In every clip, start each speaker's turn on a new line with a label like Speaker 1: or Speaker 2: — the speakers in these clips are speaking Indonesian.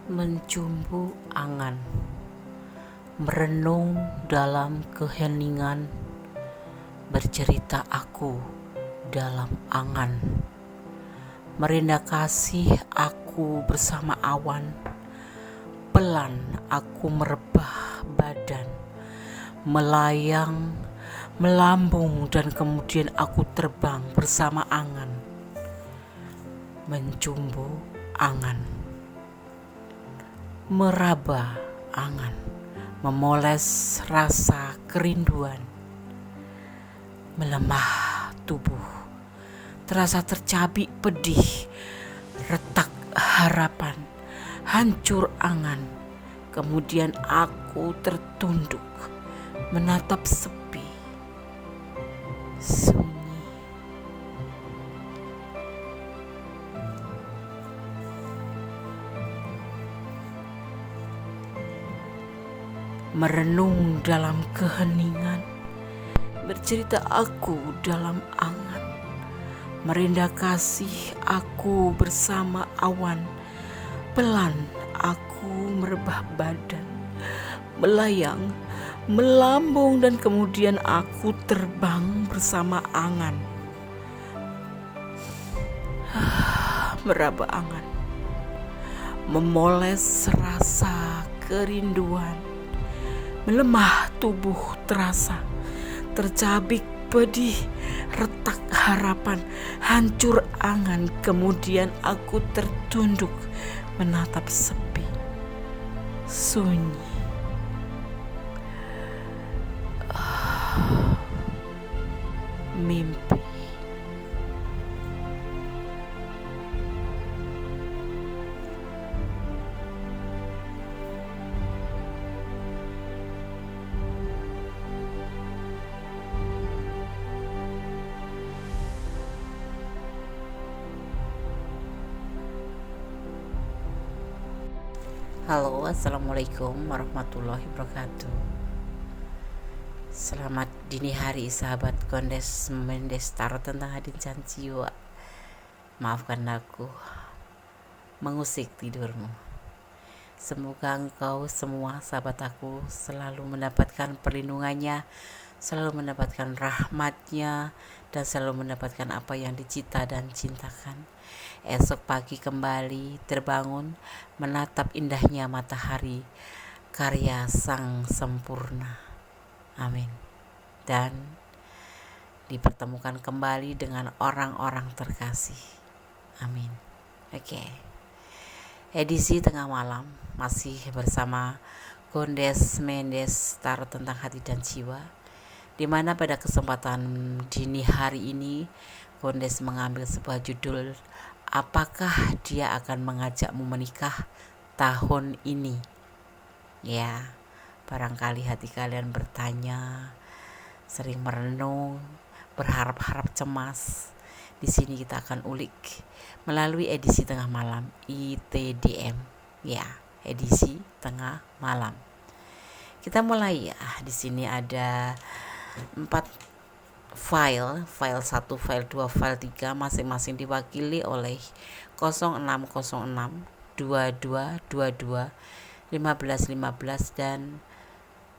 Speaker 1: Mencumbu angan, merenung dalam keheningan, bercerita aku dalam angan, merendah kasih aku bersama awan, pelan aku merebah badan, melayang, melambung dan kemudian aku terbang bersama angan, mencumbu angan. Meraba angan, memoles rasa kerinduan, melemah tubuh, terasa tercabik pedih, retak harapan, hancur angan. Kemudian aku tertunduk, menatap sepi, sunyi. Merenung dalam keheningan, bercerita aku dalam angan, merendah kasih aku bersama awan, pelan aku merebah badan, melayang, melambung dan kemudian aku terbang bersama angan. Meraba angan, memoles rasa kerinduan, melemah tubuh terasa, tercabik pedih, retak harapan, hancur angan. Kemudian aku tertunduk, menatap sepi, sunyi. Mimpi. Halo, assalamualaikum warahmatullahi wabarakatuh. Selamat dini hari sahabat Kondes Mendes Tarot tentang Hadin Jiwa. Maafkan aku mengusik tidurmu. Semoga engkau semua sahabat aku selalu mendapatkan perlindungannya, selalu mendapatkan rahmatnya, dan selalu mendapatkan apa yang dicita dan cintakan. Esok pagi kembali terbangun, menatap indahnya matahari, karya sang sempurna. Amin. Dan dipertemukan kembali dengan orang-orang terkasih. Amin. Oke. Edisi tengah malam masih bersama Kondes Mendes Tarot tentang Hati dan Jiwa, di mana pada kesempatan dini hari ini Kondes mengambil sebuah judul, apakah dia akan mengajakmu menikah tahun ini? Ya, barangkali hati kalian bertanya, sering merenung, berharap-harap cemas. Di sini kita akan ulik melalui edisi tengah malam ITDM. Ya, edisi tengah malam. Kita mulai ya. Di sini ada 4 file 1, file 2, file 3 masing-masing diwakili oleh 0606, 2222, 1515 dan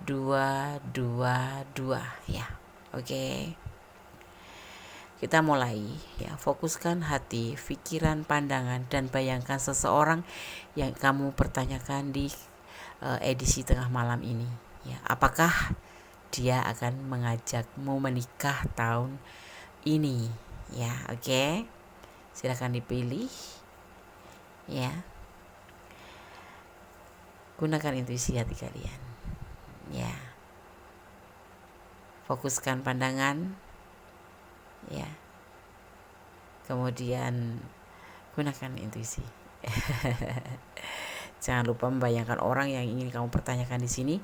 Speaker 1: 222 ya. Oke. Kita mulai ya. Fokuskan hati, pikiran, pandangan dan bayangkan seseorang yang kamu pertanyakan di edisi tengah malam ini ya. Apakah dia akan mengajakmu menikah tahun ini ya. Oke. Silakan dipilih ya. Gunakan intuisi hati kalian ya. Fokuskan pandangan ya. Kemudian gunakan intuisi. Jangan lupa membayangkan orang yang ingin kamu pertanyakan di sini.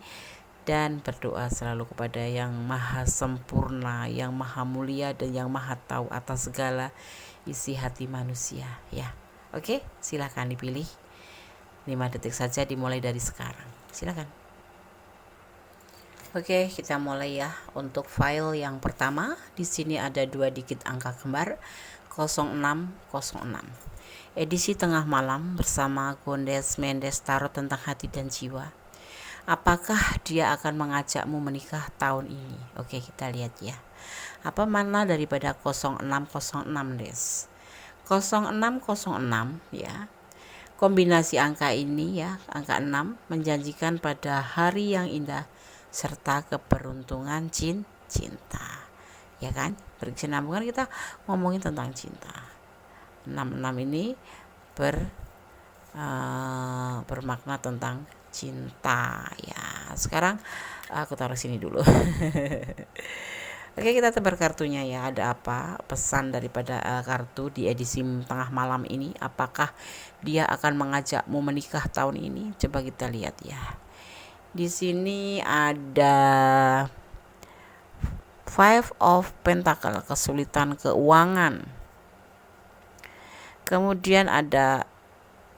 Speaker 1: Dan berdoa selalu kepada yang maha sempurna, yang maha mulia, dan yang maha tahu atas segala isi hati manusia ya. Oke, silakan dipilih. 5 detik saja dimulai dari sekarang. Silakan. Oke, kita mulai ya. Untuk file yang pertama, di sini ada 2 digit angka kembar 0606. Edisi tengah malam bersama Gondes Mendes Tarot tentang hati dan jiwa. Apakah dia akan mengajakmu menikah tahun ini? Oke, kita lihat ya. Apa makna daripada 0606, Des? 0606 ya. Kombinasi angka ini ya, angka 6 menjanjikan pada hari yang indah serta keberuntungan cinta. Ya kan? Berkesinambungan kita ngomongin tentang cinta. 66 ini bermakna tentang cinta ya. Sekarang aku taruh sini dulu. Oke, kita tebar kartunya ya. Ada apa pesan daripada kartu di edisi tengah malam ini? Apakah dia akan mengajakmu menikah tahun ini? Coba kita lihat ya. Di sini ada Five of Pentacle, kesulitan keuangan. Kemudian ada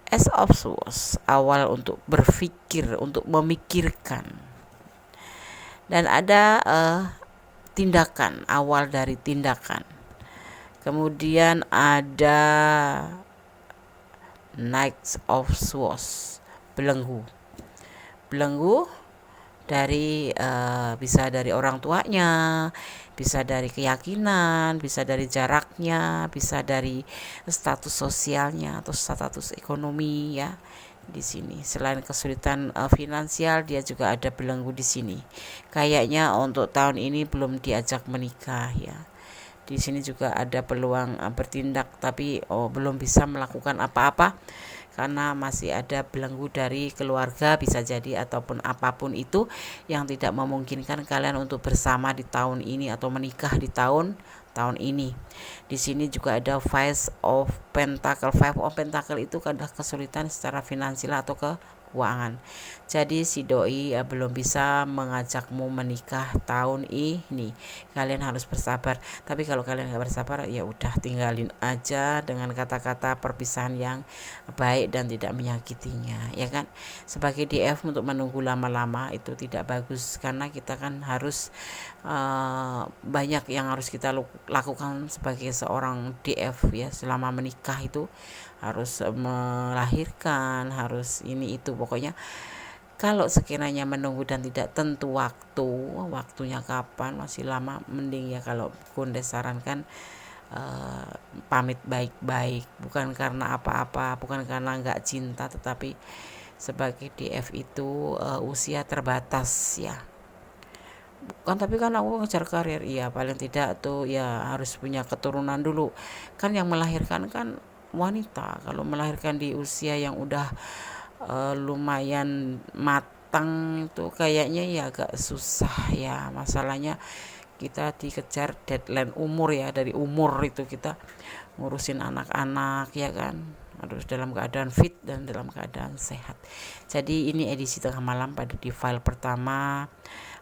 Speaker 1: Ace of Swords, awal untuk berpikir, untuk memikirkan. Dan ada tindakan, awal dari tindakan. Kemudian ada Knight of Swords, belenggu dari bisa dari orang tuanya, bisa dari keyakinan, bisa dari jaraknya, bisa dari status sosialnya atau status ekonomi ya. Di sini selain kesulitan finansial, dia juga ada belenggu di sini. Kayaknya untuk tahun ini belum diajak menikah ya. Di sini juga ada peluang bertindak, tapi belum bisa melakukan apa-apa karena masih ada belenggu dari keluarga bisa jadi, ataupun apapun itu yang tidak memungkinkan kalian untuk bersama di tahun ini atau menikah di tahun ini. Di sini juga ada Five of Pentacle. Five of Pentacle itu adalah kesulitan secara finansial atau keuangan. Jadi si doi belum bisa mengajakmu menikah tahun ini. Kalian harus bersabar. Tapi kalau kalian nggak bersabar, ya udah tinggalin aja dengan kata-kata perpisahan yang baik dan tidak menyakitinya, ya kan? Sebagai DF untuk menunggu lama-lama itu tidak bagus, karena kita kan harus banyak yang harus kita lakukan sebagai seorang DF ya. Selama menikah itu harus melahirkan, harus ini itu, pokoknya kalau sekiranya menunggu dan tidak tentu waktunya kapan, masih lama, mending ya kalau Gondes sarankan pamit baik-baik, bukan karena apa-apa, bukan karena nggak cinta, tetapi sebagai DF itu usia terbatas ya. Bukan, tapi kan aku ngejar karir, iya paling tidak tuh ya harus punya keturunan dulu. Kan yang melahirkan kan wanita. Kalau melahirkan di usia yang udah lumayan matang itu kayaknya ya agak susah ya. Masalahnya kita dikejar deadline umur ya, dari umur itu kita ngurusin anak-anak ya kan, harus dalam keadaan fit dan dalam keadaan sehat. Jadi ini edisi tengah malam pada di file pertama.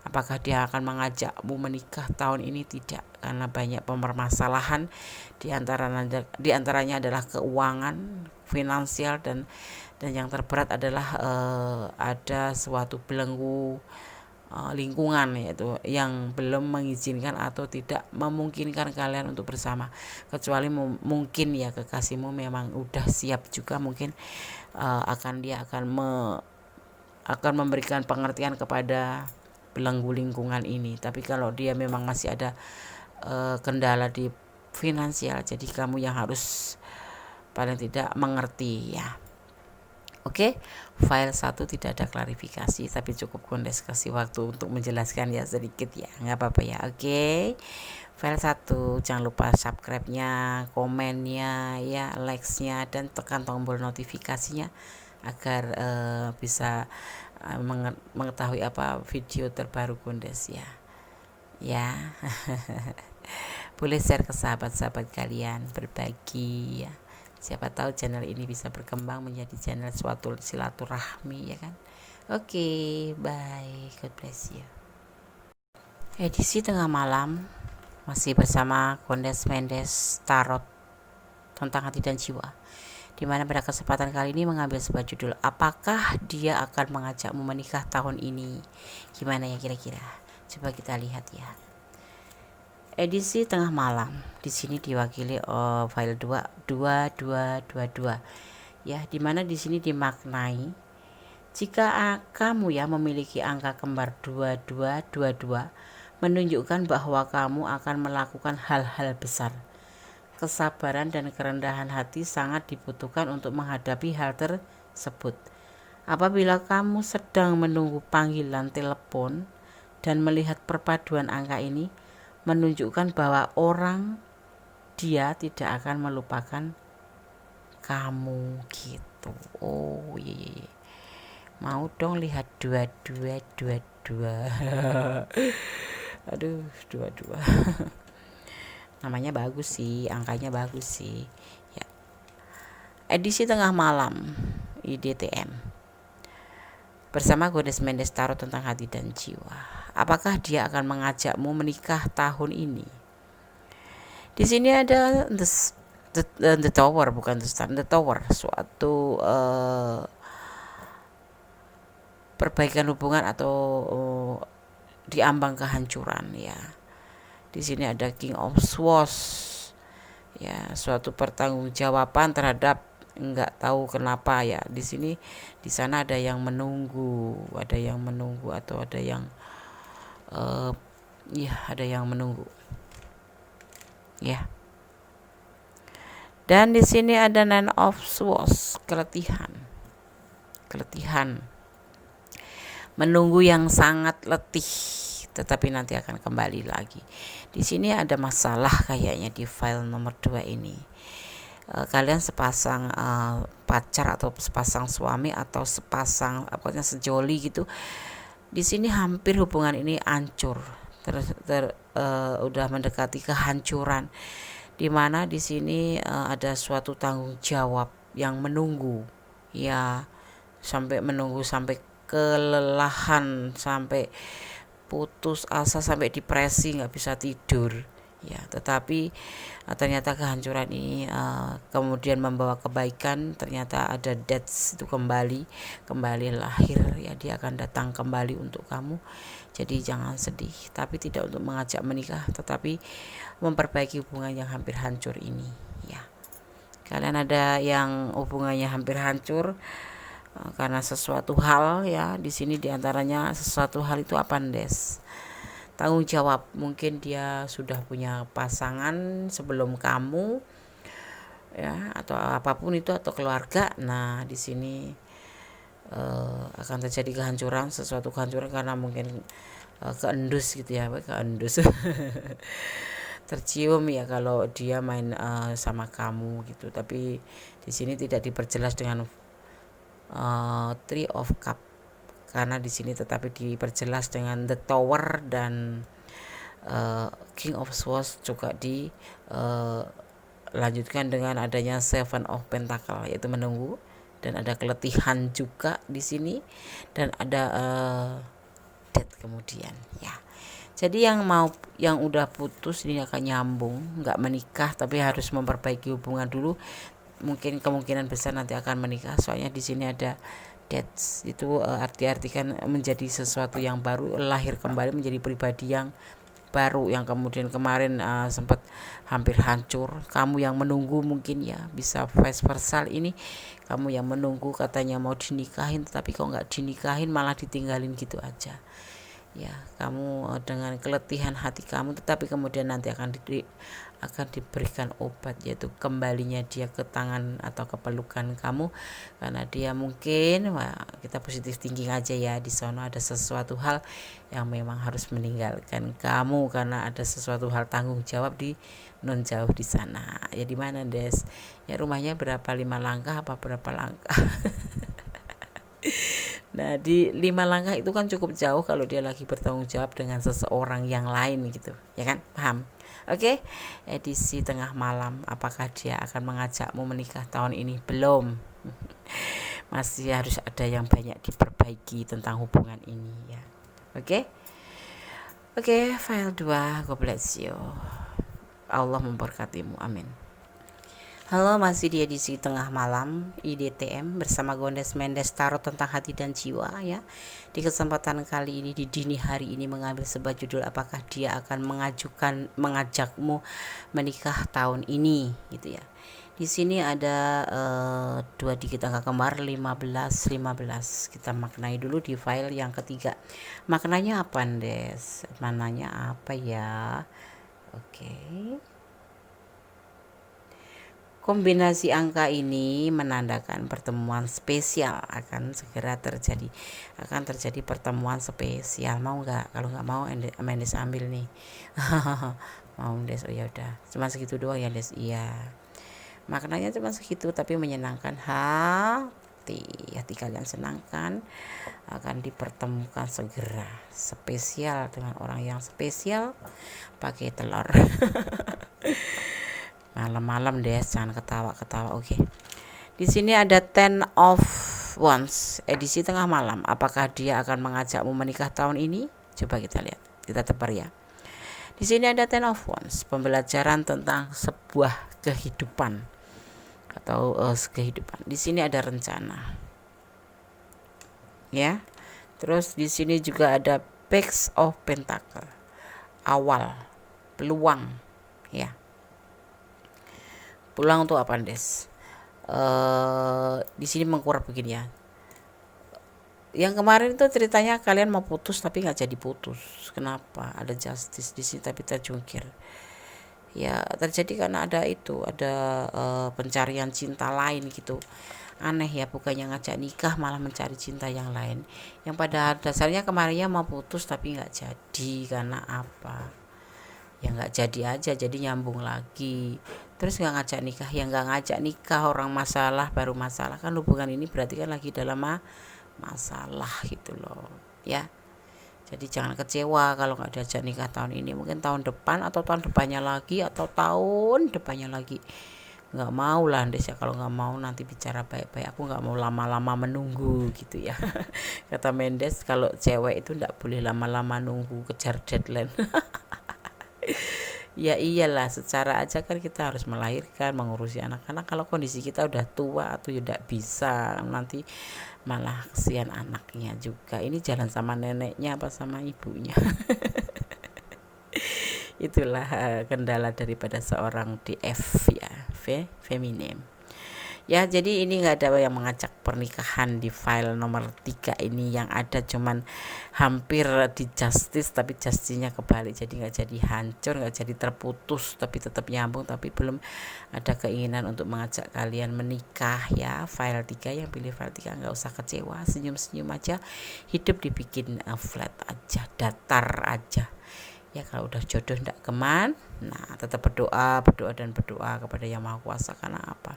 Speaker 1: Apakah dia akan mengajakmu menikah tahun ini? Tidak, karena banyak permasalahan, di antaranya adalah keuangan, finansial, dan yang terberat adalah ada suatu belenggu lingkungan, yaitu yang belum mengizinkan atau tidak memungkinkan kalian untuk bersama, kecuali mungkin ya kekasihmu memang udah siap juga, mungkin dia akan memberikan pengertian kepada belenggu lingkungan ini. Tapi kalau dia memang masih ada kendala di finansial, jadi kamu yang harus paling tidak mengerti ya. Oke, file 1 tidak ada klarifikasi, tapi cukup Gondes kasih waktu untuk menjelaskan ya sedikit ya, nggak apa-apa ya. Oke, file 1 jangan lupa subscribe-nya, komennya ya, likes-nya, dan tekan tombol notifikasinya agar bisa mengetahui apa video terbaru Gondes ya. Ya. Boleh share ke sahabat-sahabat kalian, berbagi ya. Siapa tahu channel ini bisa berkembang menjadi channel suatu silaturahmi ya kan. Oke, bye. God bless you. Edisi tengah malam masih bersama Gondes Mendes Tarot tentang hati dan jiwa, dimana pada kesempatan kali ini mengambil sebuah judul, apakah dia akan mengajakmu menikah tahun ini? Gimana ya kira-kira? Coba kita lihat ya. Edisi tengah malam di sini diwakili file 2222 ya, dimana di sini dimaknai jika kamu ya memiliki angka kembar 2222 menunjukkan bahwa kamu akan melakukan hal-hal besar. Kesabaran dan kerendahan hati sangat dibutuhkan untuk menghadapi hal tersebut. Apabila kamu sedang menunggu panggilan telepon dan melihat perpaduan angka ini, menunjukkan bahwa dia tidak akan melupakan kamu gitu. Oh iya. Mau dong lihat 2222. Aduh, 22. Namanya bagus sih, angkanya bagus sih. Ya. Edisi tengah malam IDTM. Bersama Goddess Mendes Tarot tentang hati dan jiwa. Apakah dia akan mengajakmu menikah tahun ini? Di sini ada the tower, bukan the tower, suatu perbaikan hubungan atau diambang kehancuran ya. Di sini ada King of Swords ya, suatu pertanggungjawaban terhadap nggak tahu kenapa ya. Di sana ada yang menunggu atau ada yang ada yang menunggu ya. Dan di sini ada Nine of Swords, keletihan, menunggu yang sangat letih, tetapi nanti akan kembali lagi. Di sini ada masalah kayaknya di file nomor 2 ini. Kalian sepasang pacar atau sepasang suami atau sepasang pokoknya sejoli gitu. Di sini hampir hubungan ini hancur, udah mendekati kehancuran. Di mana di sini ada suatu tanggung jawab yang menunggu, ya, sampai menunggu sampai kelelahan, sampai putus asa, sampai depresi, nggak bisa tidur, ya. Tetapi ternyata kehancuran ini kemudian membawa kebaikan. Ternyata ada death itu kembali lahir, ya. Dia akan datang kembali untuk kamu. Jadi jangan sedih, tapi tidak untuk mengajak menikah, tetapi memperbaiki hubungan yang hampir hancur ini, ya. Kalian ada yang hubungannya hampir hancur karena sesuatu hal, ya. Di sini diantaranya sesuatu hal itu apa, Des? Tanggung jawab. Mungkin dia sudah punya pasangan sebelum kamu, ya, atau apapun itu, atau keluarga. Nah, di sini akan terjadi kehancuran, sesuatu kehancuran karena mungkin keendus gitu ya, keendus. Tercium ya kalau dia main sama kamu gitu. Tapi di sini tidak diperjelas dengan Three of Cup, karena di sini tetapi diperjelas dengan the Tower dan King of Swords, juga dilanjutkan dengan adanya Seven of Pentacle, yaitu menunggu, dan ada keletihan juga di sini, dan ada death kemudian, ya. Jadi yang udah putus ini akan nyambung, nggak menikah tapi harus memperbaiki hubungan dulu. Mungkin kemungkinan besar nanti akan menikah, soalnya di sini ada death, itu artikan menjadi sesuatu yang baru, lahir kembali menjadi pribadi yang baru, yang kemudian kemarin sempat hampir hancur. Kamu yang menunggu mungkin, ya, bisa vice versa. Ini kamu yang menunggu, katanya mau dinikahin tetapi kok nggak dinikahin, malah ditinggalin gitu aja, ya. Kamu dengan keletihan hati kamu, tetapi kemudian nanti akan diberikan obat, yaitu kembalinya dia ke tangan atau ke pelukan kamu, karena dia mungkin, kita positif thinking aja ya, di sana ada sesuatu hal yang memang harus meninggalkan kamu karena ada sesuatu hal tanggung jawab di non jauh di sana. Ya, di mana, Des? Ya, rumahnya berapa, 5 langkah apa berapa langkah? Nah, di 5 langkah itu kan cukup jauh kalau dia lagi bertanggung jawab dengan seseorang yang lain gitu, ya kan? Paham? Oke, edisi tengah malam, apakah dia akan mengajakmu menikah tahun ini? Belum. Masih harus ada yang banyak diperbaiki tentang hubungan ini, ya. Oke, file 2, God bless you. Allah memberkatimu, amin. Halo, masih di edisi tengah malam IDTM bersama Gondes Mendes Tarot tentang hati dan jiwa ya. Di kesempatan kali ini di dini hari ini mengambil sebuah judul, apakah dia akan mengajakmu menikah tahun ini gitu ya. Di sini ada dua digit angka kembar 15. Kita maknai dulu di file yang ketiga. Maknanya apa, Des? Maknanya apa ya? Oke. Kombinasi angka ini menandakan pertemuan spesial akan segera terjadi. Akan terjadi pertemuan spesial. Mau nggak? Kalau nggak mau, Mendes ambil nih. Mau, Des? Oh ya udah. Cuma segitu doang ya, Des? Iya. Maknanya cuma segitu, tapi menyenangkan hati. Hati kalian senangkan, akan dipertemukan segera. Spesial dengan orang yang spesial, pakai telur. Malam-malam deh, jangan ketawa-ketawa. Oke. Di sini ada Ten of Wands, edisi tengah malam. Apakah dia akan mengajakmu menikah tahun ini? Coba kita lihat. Kita tebar ya. Di sini ada Ten of Wands, pembelajaran tentang sebuah kehidupan atau kehidupan. Di sini ada rencana. Ya. Terus di sini juga ada Page of Pentacle. Awal, peluang, ya. Pulang untuk apa, Des? Di sini mengkurap begini ya. Yang kemarin itu ceritanya kalian mau putus tapi nggak jadi putus. Kenapa? Ada justice di sini tapi terjungkir. Ya terjadi karena ada pencarian cinta lain gitu. Aneh ya, bukannya ngajak nikah malah mencari cinta yang lain. Yang pada dasarnya kemarinnya mau putus tapi nggak jadi karena apa? Ya nggak jadi aja, jadi nyambung lagi. Terus nggak ngajak nikah, ya nggak ngajak nikah, orang masalah baru masalah, kan hubungan ini berarti kan lagi dalam masalah gitu loh ya. Jadi jangan kecewa kalau nggak diajak nikah tahun ini, mungkin tahun depan atau tahun depannya lagi atau tahun depannya lagi. Nggak mau lah, Des, ya. Kalau nggak mau nanti bicara baik-baik, aku nggak mau lama-lama menunggu gitu ya. Kata Mendes, kalau cewek itu nggak boleh lama-lama nunggu, kejar deadline. Ya iyalah, secara aja kan kita harus melahirkan, mengurusi anak-anak. Kalau kondisi kita udah tua atau tidak bisa, nanti malah kesian anaknya juga. Ini jalan sama neneknya apa sama ibunya. Itulah kendala daripada seorang DF ya, feminim. Ya, jadi ini nggak ada yang mengajak pernikahan di file nomor 3 ini. Yang ada cuman hampir di justice, tapi justice-nya kebalik. Jadi nggak jadi hancur, nggak jadi terputus, tapi tetap nyambung. Tapi belum ada keinginan untuk mengajak kalian menikah ya. File 3, yang pilih file 3 nggak usah kecewa, senyum-senyum aja. Hidup dibikin flat aja, datar aja. Ya kalau udah jodoh ndak keman, nah tetap berdoa kepada Yang Maha Kuasa. Karena apa?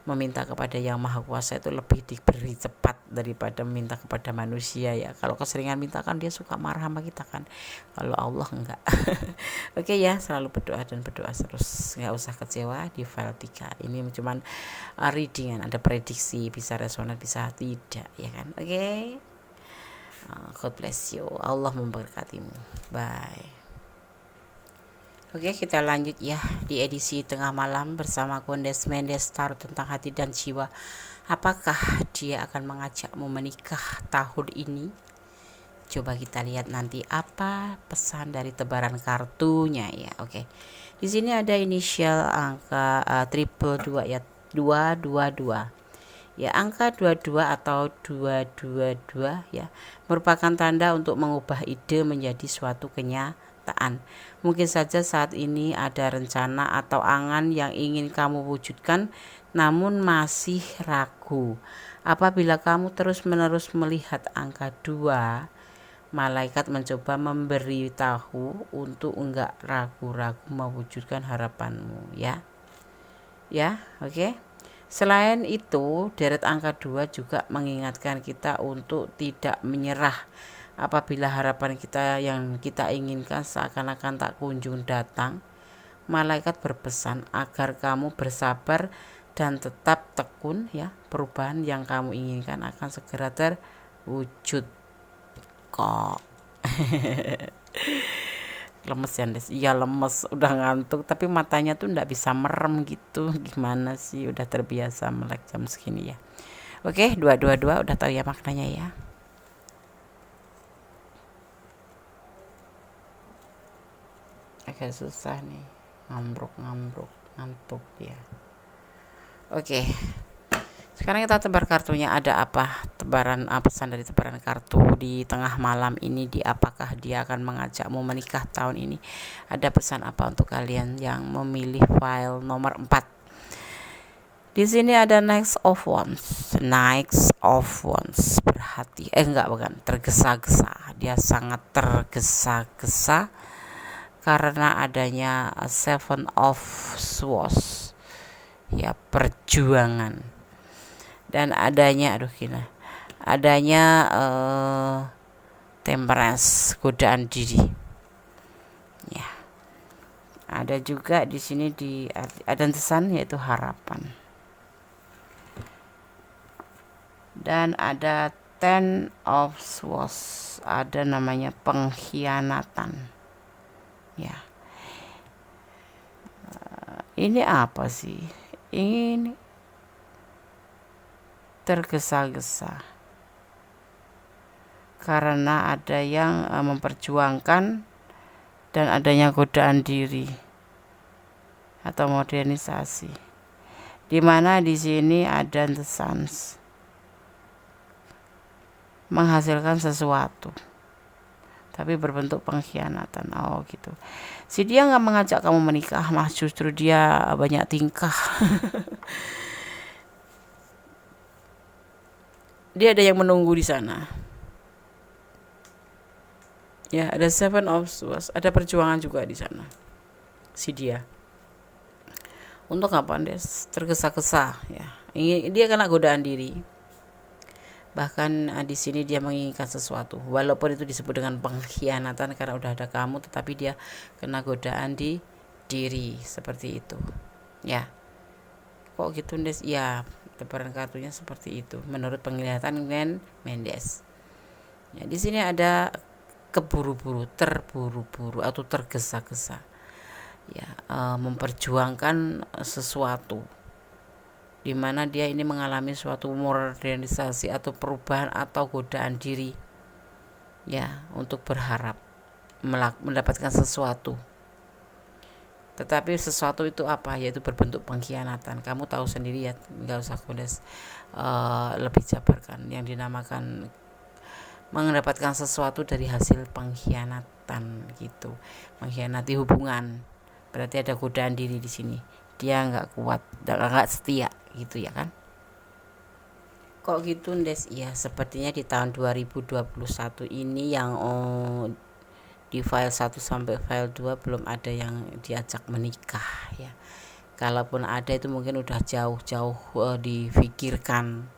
Speaker 1: Meminta kepada Yang Maha Kuasa itu lebih diberi cepat daripada meminta kepada manusia ya. Kalau keseringan minta kan dia suka marah sama kita kan. Kalau Allah enggak. Oke ya, selalu berdoa terus. Enggak usah kecewa di file 3. Ini cuman readingan, ada prediksi, bisa resonan, bisa tidak ya kan. Oke. God bless you. Allah memberkatimu. Bye. Oke, kita lanjut ya di edisi tengah malam bersama Gondes Mendes Tarot tentang hati dan jiwa. Apakah dia akan mengajakmu menikah tahun ini? Coba kita lihat nanti apa pesan dari tebaran kartunya ya. Oke. Di sini ada inisial angka triple 2 ya, 222. Ya, angka 22 atau 222 ya merupakan tanda untuk mengubah ide menjadi suatu kenyataan. Mungkin saja saat ini ada rencana atau angan yang ingin kamu wujudkan namun masih ragu. Apabila kamu terus-menerus melihat angka 2, malaikat mencoba memberitahu untuk enggak ragu-ragu mewujudkan harapanmu ya. Ya, oke. Selain itu, deret angka 2 juga mengingatkan kita untuk tidak menyerah apabila harapan kita yang kita inginkan seakan-akan tak kunjung datang. Malaikat berpesan agar kamu bersabar dan tetap tekun ya. Perubahan yang kamu inginkan akan segera terwujud kok. Lemes ya Des? Iya lemes, udah ngantuk tapi matanya tuh ndak bisa merem gitu. Gimana sih, udah terbiasa melek jam segini ya. Oke, 222 udah tahu ya maknanya ya. Agak susah nih, ngantuk dia. Oke, sekarang kita tebar kartunya. Ada apa tebaran, pesan dari tebaran kartu di tengah malam ini, di apakah dia akan mengajakmu menikah tahun ini? Ada pesan apa untuk kalian yang memilih file nomor 4? Di sini ada Knights of Wands. Berhati, bukan, tergesa-gesa. Dia sangat tergesa-gesa karena adanya Seven of Swords. Ya, perjuangan. Dan adanya temperance, godaan diri. Ya. Ada juga di sini ada pesan yaitu harapan. Dan ada Ten of Swords, ada namanya pengkhianatan. Ya. Ini apa sih? Ini tergesa-gesa karena ada yang memperjuangkan dan adanya godaan diri atau modernisasi, di mana di sini ada the suns menghasilkan sesuatu tapi berbentuk pengkhianatan. Oh gitu. Si dia nggak mengajak kamu menikah, mas justru dia banyak tingkah. Dia ada yang menunggu di sana. Ya, ada Seven of Swords, ada perjuangan juga di sana. Si dia. Untuk apa Des? Tergesa-gesa ya. Dia kena godaan diri. Bahkan di sini dia menginginkan sesuatu. Walaupun itu disebut dengan pengkhianatan karena udah ada kamu, tetapi dia kena godaan di diri seperti itu. Ya. Kok gitu Des? Ya, tebaran kartunya seperti itu menurut penglihatan Glenn Mendes. Ya, di sini ada terburu-buru atau tergesa-gesa. Ya, memperjuangkan sesuatu di mana dia ini mengalami suatu modernisasi atau perubahan atau godaan diri. Ya, untuk berharap mendapatkan sesuatu. Tetapi sesuatu itu apa? Yaitu berbentuk pengkhianatan. Kamu tahu sendiri ya, nggak usah kudes lebih jabarkan. Yang dinamakan mendapatkan sesuatu dari hasil pengkhianatan gitu, mengkhianati hubungan. Berarti ada godaan diri di sini. Dia nggak kuat, nggak setia gitu ya kan? Kok gitu Des? Ya sepertinya di tahun 2021 ini yang di file 1 sampai file 2 belum ada yang diajak menikah ya. Kalaupun ada itu mungkin udah jauh-jauh difikirkan,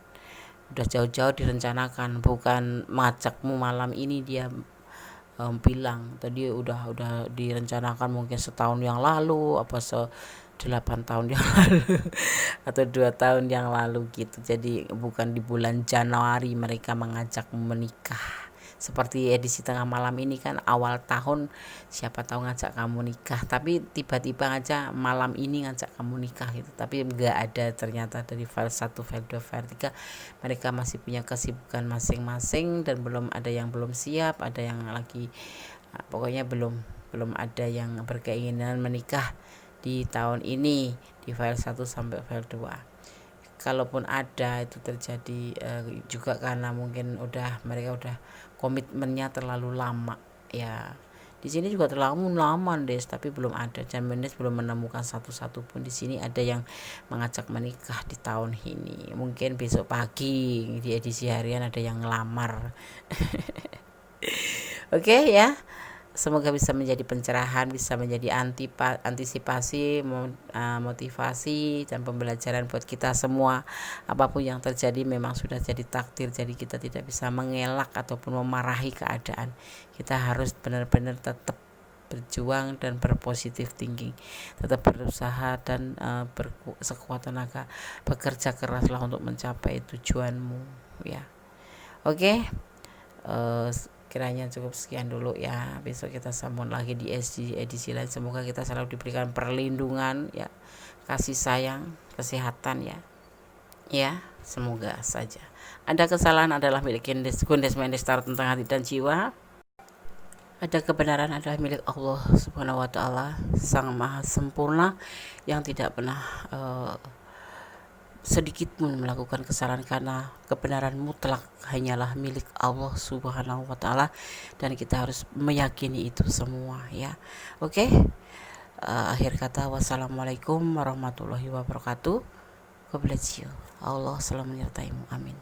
Speaker 1: udah jauh-jauh direncanakan, bukan mengajakmu malam ini dia bilang. Tadi udah direncanakan mungkin setahun yang lalu, 8 tahun yang lalu atau 2 tahun yang lalu gitu. Jadi bukan di bulan Januari mereka mengajakmu menikah. Seperti edisi tengah malam ini kan awal tahun siapa tahu ngajak kamu nikah, tapi tiba-tiba aja malam ini ngajak kamu nikah gitu. Tapi enggak ada ternyata dari file 1, file 2, file 3 mereka masih punya kesibukan masing-masing dan belum ada yang belum siap, ada yang lagi pokoknya belum ada yang berkeinginan menikah di tahun ini di file 1 sampai file 2. Kalaupun ada itu terjadi juga karena mungkin mereka udah komitmennya terlalu lama ya. Di sini juga terlalu lama Des, tapi belum ada. Dan Mendes belum menemukan satu pun di sini ada yang mengajak menikah di tahun ini. Mungkin besok pagi di edisi harian ada yang ngelamar. Oke ya. Semoga bisa menjadi pencerahan, bisa menjadi antisipasi, motivasi dan pembelajaran buat kita semua. Apapun yang terjadi memang sudah jadi takdir, jadi kita tidak bisa mengelak ataupun memarahi keadaan. Kita harus benar-benar tetap berjuang dan berpositif thinking, tetap berusaha dan sekuat tenaga bekerja keraslah untuk mencapai tujuanmu ya. Oke. kiranya cukup sekian dulu ya. Besok kita sambung lagi di edisi lain. Semoga kita selalu diberikan perlindungan ya, kasih sayang, kesehatan ya. Ya, semoga saja. Ada kesalahan adalah milik Gondes Mendestar tentang hati dan jiwa. Ada kebenaran adalah milik Allah Subhanahu wa taala, Sang Maha Sempurna yang tidak pernah sedikit pun melakukan kesalahan, karena kebenaran mutlak hanyalah milik Allah Subhanahu wa taala dan kita harus meyakini itu semua ya. Oke. Akhir kata, wassalamualaikum warahmatullahi wabarakatuh. God bless you. Allah selalu menyertaimu. Amin.